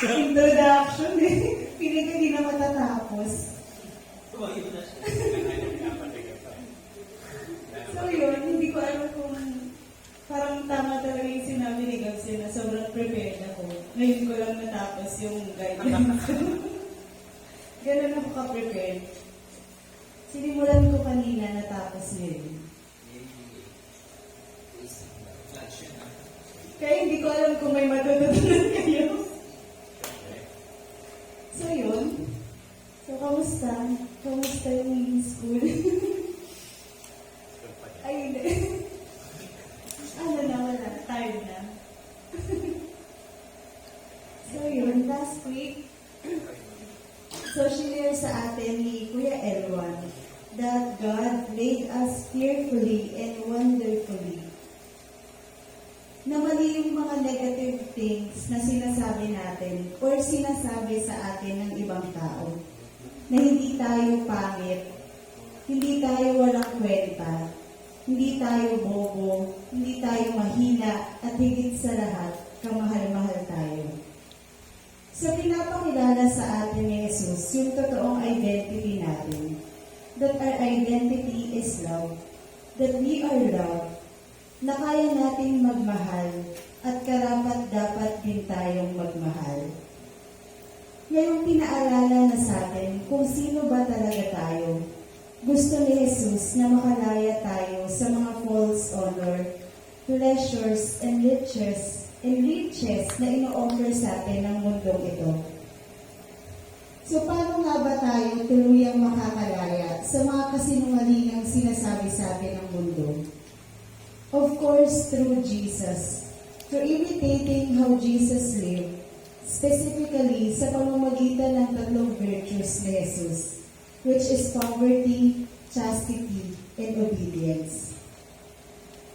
Introduction eh. Piling hindi na matatapos. So yun, hindi ko alam kung parang tama talaga yung sinabi ni Gabs na sobrang prepared ako. Ngayon ko lang natapos yung guidance. Ganun ako ka-prepared. Sinimulan ko kanina natapos ngayon. Kaya hindi ko alam kung may matututunan kayo. So yun. So kamusta? Kamusta yung school? Ay, hindi. Ano na, wala. Tired na. So yun, last week, so shinare sa atin ni Kuya Elwan that God made us fearfully and wonderfully. Na mali yung mga negative things na sinasabi natin or sinasabi sa atin ng ibang tao. Na hindi tayo pangit, hindi tayo walang kwenta, hindi tayo bobo, hindi tayo mahina, at higit sa lahat, kamahal-mahal tayo. So pinapakilala sa atin ni Jesus yung totoong identity natin. That our identity is love. That we are loved. Na kaya nating magmahal at karapat dapat din tayong magmahal. Ngayong pinaalala na sa atin kung sino ba talaga tayo, gusto ni Jesus na makalaya tayo sa mga false honor, pleasures, and riches na ino-offer sa atin ng mundong ito. So paano nga ba tayo tuluyang makakalaya sa mga kasinungalingang sinasabi sa atin ng mundo? Of course, through Jesus. Through imitating how Jesus lived, specifically sa pamamagitan ng tatlong virtues ni Jesus, which is poverty, chastity, and obedience.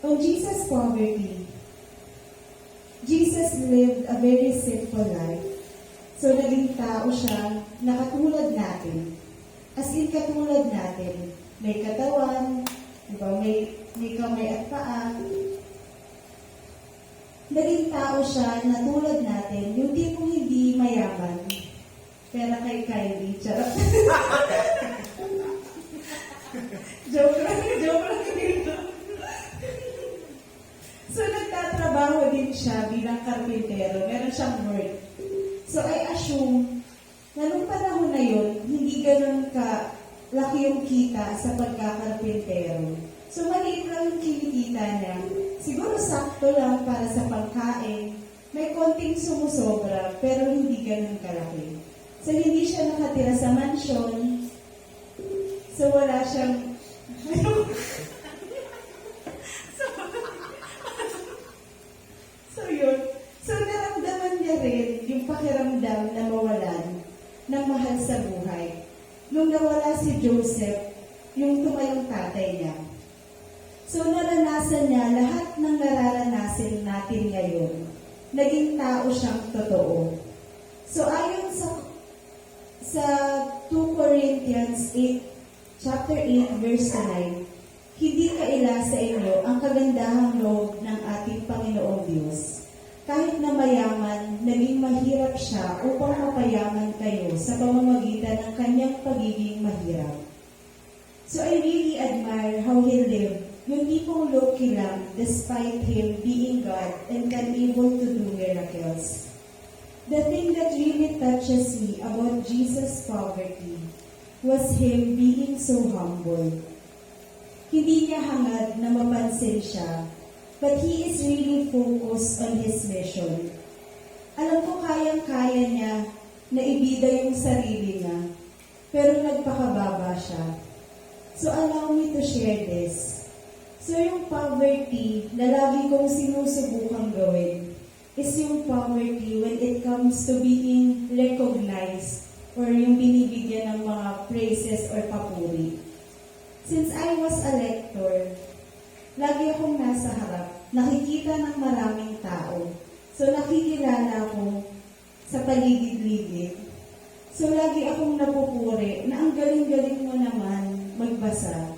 On Jesus' poverty, Jesus lived a very simple life. So naging tao siya na katulad natin. As in katulad natin. May katawan, diba? May kamay at paa. Naging tao siya na tulad natin, yung tipong hindi mayaman. Pera kay Kylie, charot. Joke lang dito. So nagtatrabaho din siya bilang karpintero. Meron siyang work. So I assume na nung panahon na yun, hindi ganun ka laki yung kita sa pagkakarpintero. So, maliit lang yung kinikita niya. Siguro sakto lang para sa pagkain. May konting sumusobra, pero hindi ganun kalaki. So, hindi siya nakatira sa mansyon. So, wala siyang... so, yun. So, naramdaman niya rin yung pakiramdam na mawalan ng mahal sa buhay. Nung nawala si Joseph, yung tumayong tatay niya. So, naranasan niya lahat ng nararanasan natin ngayon. Naging tao siyang totoo. So, ayon sa 2 Corinthians 8, chapter 8, verse 9, hindi kaila sa inyo ang kagandahang loob ng ating Panginoong Diyos. Kahit na mayaman, naging mahirap siya upang mapayaman kayo sa pamamagitan ng kanyang pagiging mahirap. So, I really admire how he lived. Yung tipong low-key lang, despite him being God and able to do miracles. The thing that really touches me about Jesus' poverty was him being so humble. Hindi niya hangad na mapansin siya, but he is really focused on his mission. Alam ko kayang-kaya niya na ibida yung sarili niya, pero nagpakababa siya. So allow me to share this. So yung poverty na lagi kong sinusubukang gawin is yung poverty when it comes to being recognized or yung binibigyan ng mga praises or papuri. Since I was a lector, lagi akong nasa harap, nakikita ng maraming tao. So nakikilala ako sa paligid-ligid. So lagi akong napupuri na ang galing-galing mo naman magbasa.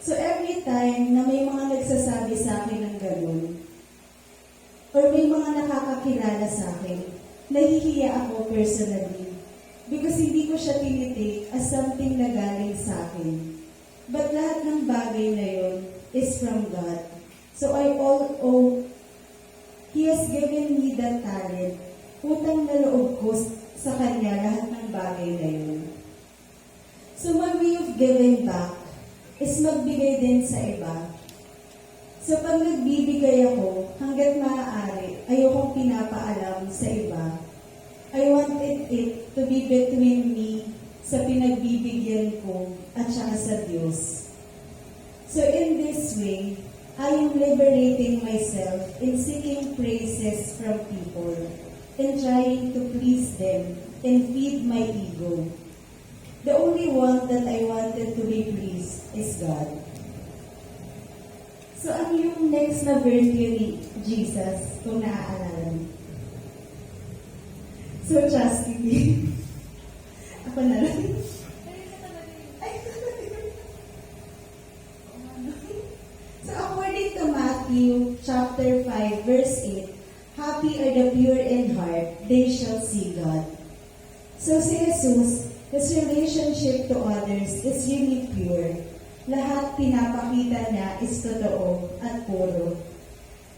So every time na may mga nagsasabi sa akin ng ganun, or may mga nakakakilala sa akin, nahihiya ako personally because hindi ko siya tinitake as something na galing sa akin. But lahat ng bagay na yun is from God. So I all owe, He has given me that talent. Utang na loob ko sa Kanya lahat ng bagay na yun. So my way of giving back is magbigay din sa iba. So pag nagbibigay ako, hanggat maaari, ayokong pinapaalam sa iba. I wanted it to be between me sa pinagbibigyan ko at saka sa Diyos. So in this way, I am liberating myself in seeking praises from people and trying to please them and feed my ego. The only one that I wanted to be pleased is God. So, ano yung next na virtue ni Jesus, kung naaalala mo? So, chastity. Ako na lang. So, according to Matthew chapter 5, verse 8, happy are the pure in heart, they shall see God. So, si Jesus, his relationship to others is really pure. Lahat pinapakita niya is totoo at puro.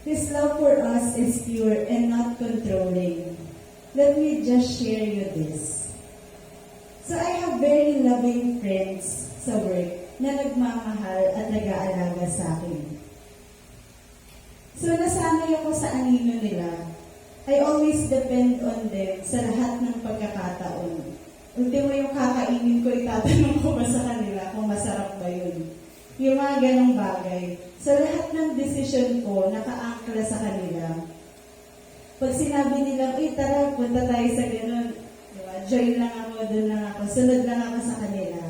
His love for us is pure and not controlling. Let me just share you this. So I have very loving friends sa work na nagmamahal at nag-aalaga sa akin. So nasanay ako sa anino nila. I always depend on them sa lahat ng pagkakataon. Ultimo yung kakainin ko, itatanong ko ba sa kanila kung masarap ba yun. Yung mga ganong bagay. So lahat ng decision ko, naka-angkla sa kanila. Pag sinabi nila, tara, punta tayo sa ganon. Diba? Join lang ako, dun lang ako, sunod lang ako sa kanila.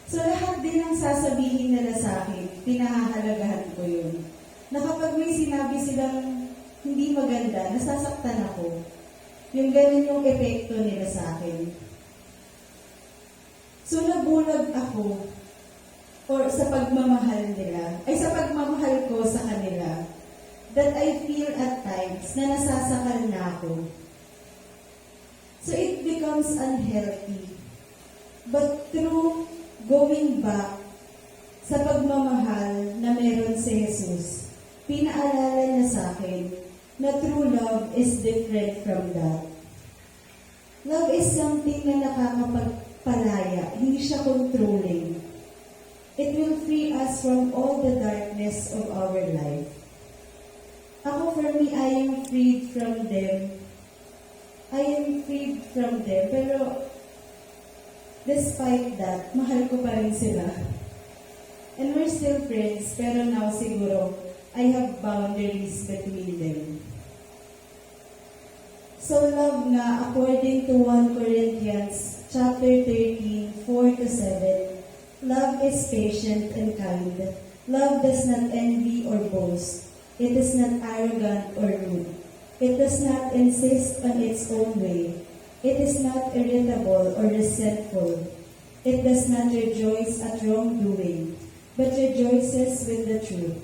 So lahat din ang sasabihin nila sa akin, pinahahalagahan ko yun. Na kapag may sinabi silang hindi maganda, nasasaktan ako. Yung ganon yung epekto nila sa akin. So, nabulag ako or sa pagmamahal nila, ay sa pagmamahal ko sa kanila, that I feel at times na nasasakal na ako. So, it becomes unhealthy. But through going back sa pagmamahal na meron si Jesus, pinaalala niya sa akin na true love is different from that. Love is something na nakakapagpalaya, hindi siya controlling. It will free us from all the darkness of our life. Ako, for me, I am freed from them. Pero despite that, mahal ko pa rin sila. And we're still friends, pero now siguro, I have boundaries between them. So love nga, according to 1 Corinthians chapter 13, 4-7, love is patient and kind. Love does not envy or boast. It is not arrogant or rude. It does not insist on its own way. It is not irritable or resentful. It does not rejoice at wrongdoing, but rejoices with the truth.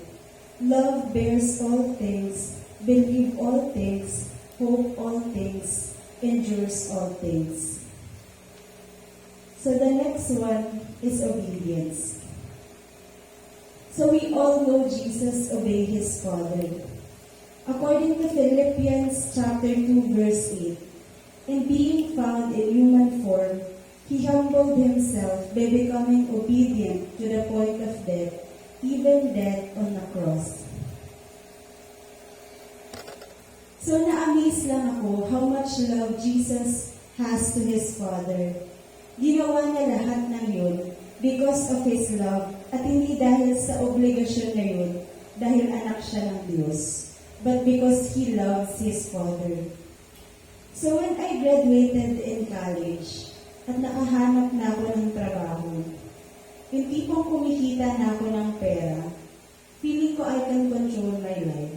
Love bears all things, believes all things, hope all things, endures all things. So the next one is obedience. So we all know Jesus obeyed his Father. According to Philippians chapter 2 verse 8, in being found in human form, he humbled himself by becoming obedient to the point of death, even death on the cross. So na-amaze lang ako how much love Jesus has to his Father. Ginawa niya lahat ng yun because of his love at hindi dahil sa obligasyon na yun dahil anak siya ng Diyos, but because he loves his Father. So when I graduated in college at nakahanap na ako ng trabaho, yung tipong kumikita na ako ng pera, feeling ko I can control my life.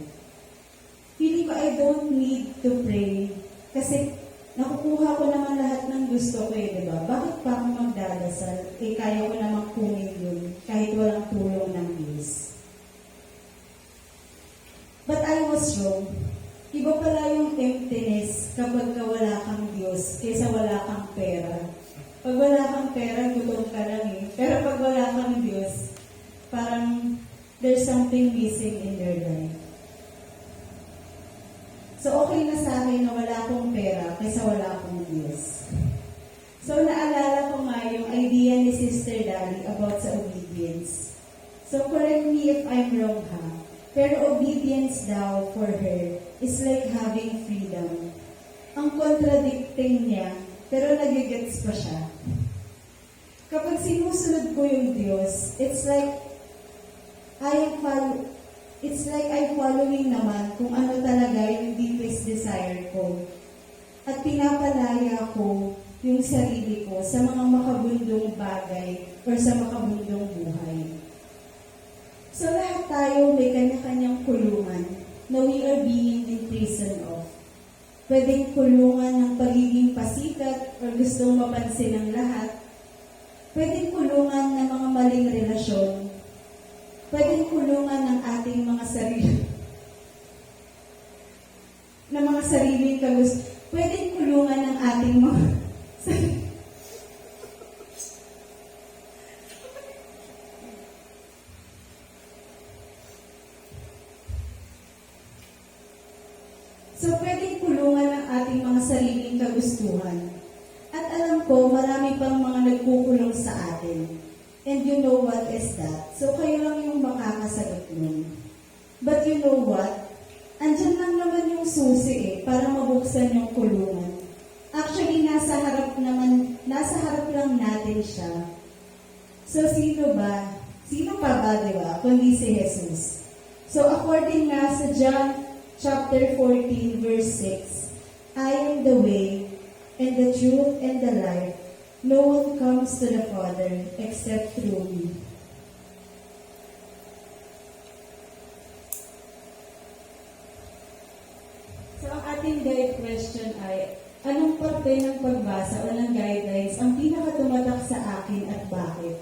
Feeling ko I don't need to pray kasi nakukuha ko naman lahat ng gusto ko diba? Bakit pa ako magdadasal? Kaya ko namang kunin yun kahit walang tulong ng Diyos. But I was wrong. Iba pala yung emptiness kapag wala kang Diyos kaysa wala kang pera. Pag wala kang pera, gutom ka lang eh. Pero pag wala kang Diyos, parang there's something missing in your life. So okay na sa akin na wala akong pera kaysa wala akong Diyos. So naalala ko nga yung idea ni Sister Dali about sa obedience. So correct me if I'm wrong ha. Pero obedience daw for her is like having freedom. Ang contradicting niya, pero nagigets pa siya. Kapag sinusunod ko yung Diyos, it's like I'm following naman kung ano talaga yung deepest desire ko. At pinapalaya ko yung sarili ko sa mga makabundong bagay or sa makabundong buhay. So lahat tayo may kanya-kanyang kulungan na we are being imprisoned of. Pwedeng kulungan ng pagiging pasikat or gustong mapansin ng lahat. Pwedeng kulungan ng mga maling relasyon. Pwedeng kulungan ng ating mga sarili. ng mga sariling kagusto. Pwedeng kulungan ng ating mga sarili. So, pwedeng kulungan ng ating mga sariling kagustuhan. At alam ko, marami pang mga nagkukulong sa atin. And you know what is that? So, kayo lang yung makakasagot nun. But you know what? Andyan lang naman yung susi para mabuksan yung kulungan. Actually, nasa harap lang natin siya. So, sino ba? Sino pa ba, di ba? Kundi si Jesus. So, according na sa John chapter 14, verse 6, I am the way, and the truth, and the life. No one comes to the Father except through me. So, ang ating guide question ay, anong parte ng pagbasa o ng guidelines ang pinakatumatak sa akin at bakit?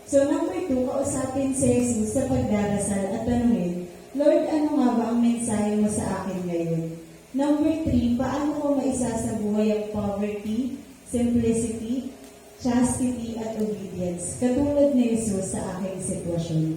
So, number 2, kausapin si Jesus sa pagdarasal at tanungin, Lord, ano nga ba ang mensahe mo sa akin ngayon? Number 3, paano ko maisasabuhay ang poverty, simplicity, chastity, at obedience, katulad ni Jesus sa aking sitwasyon?